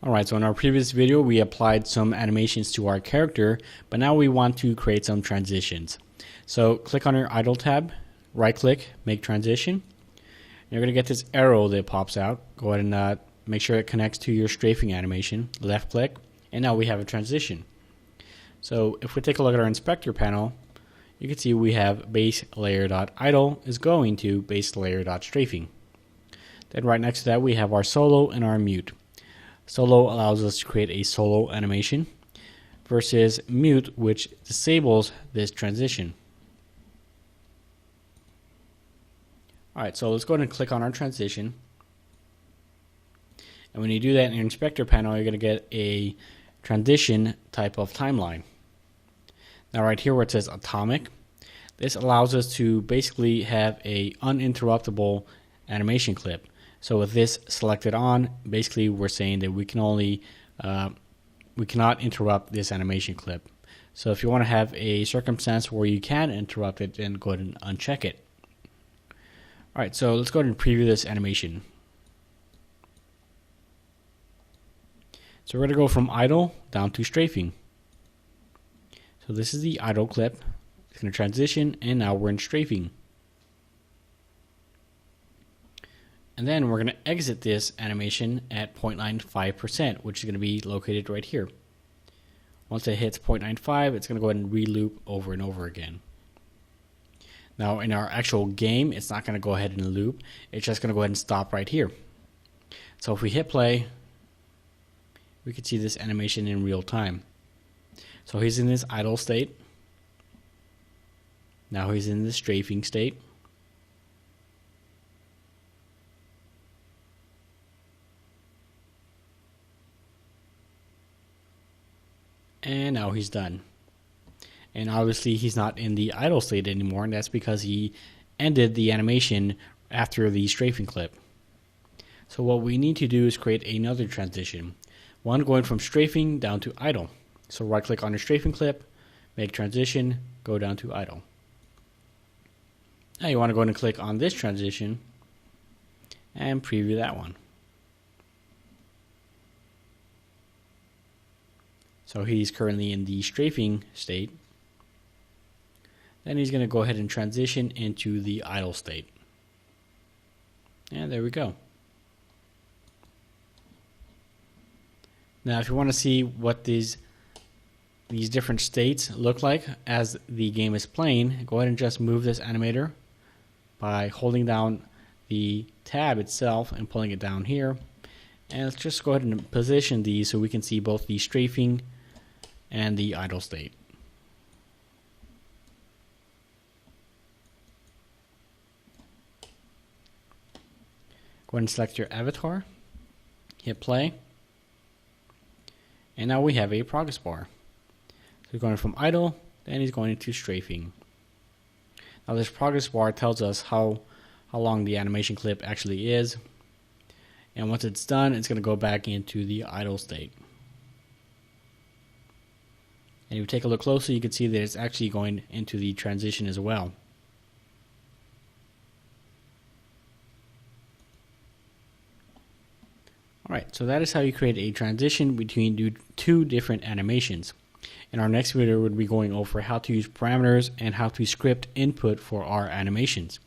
Alright, so in our previous video we applied some animations to our character, but now we want to create some transitions. So click on your idle tab, right click, make transition. You're going to get this arrow that pops out. Go ahead and make sure it connects to your strafing animation, left click, and now we have a transition. So if we take a look at our inspector panel, you can see we have base layer.idle is going to base layer.strafing. Then right next to that we have our solo and our mute. Solo allows us to create a solo animation versus mute, which disables this transition. Alright, so let's go ahead and click on our transition. And when you do that in your inspector panel, you're going to get a transition type of timeline. Now right here where it says atomic, this allows us to basically have a uninterruptible animation clip. So with this selected on, basically we're saying that we cannot interrupt this animation clip. So if you want to have a circumstance where you can interrupt it, then go ahead and uncheck it. Alright, so let's go ahead and preview this animation. So we're going to go from idle down to strafing. So this is the idle clip. It's going to transition, and now we're in strafing. And then we're going to exit this animation at 0.95%, which is going to be located right here. Once it hits 0.95, it's going to go ahead and re-loop over and over again. Now in our actual game, it's not going to go ahead and loop. It's just going to go ahead and stop right here. So if we hit play, we can see this animation in real time. So he's in this idle state. Now he's in the strafing state. And now he's done. And obviously he's not in the idle state anymore, and that's because he ended the animation after the strafing clip. So what we need to do is create another transition. One going from strafing down to idle. So right click on your strafing clip, make transition, go down to idle. Now you want to go ahead and click on this transition and preview that one. So he's currently in the strafing state. Then he's going to go ahead and transition into the idle state. And there we go. Now if you want to see what these different states look like as the game is playing, go ahead and just move this animator by holding down the tab itself and pulling it down here. And let's just go ahead and position these so we can see both the strafing and the idle state. Go ahead and select your avatar, hit play, and now we have a progress bar. So he's going from idle, then he's going into strafing. Now this progress bar tells us how long the animation clip actually is, and once it's done, it's going to go back into the idle state. And if you take a look closely, you can see that it's actually going into the transition as well. Alright, so that is how you create a transition between two different animations. In our next video, we'll be going over how to use parameters and how to script input for our animations.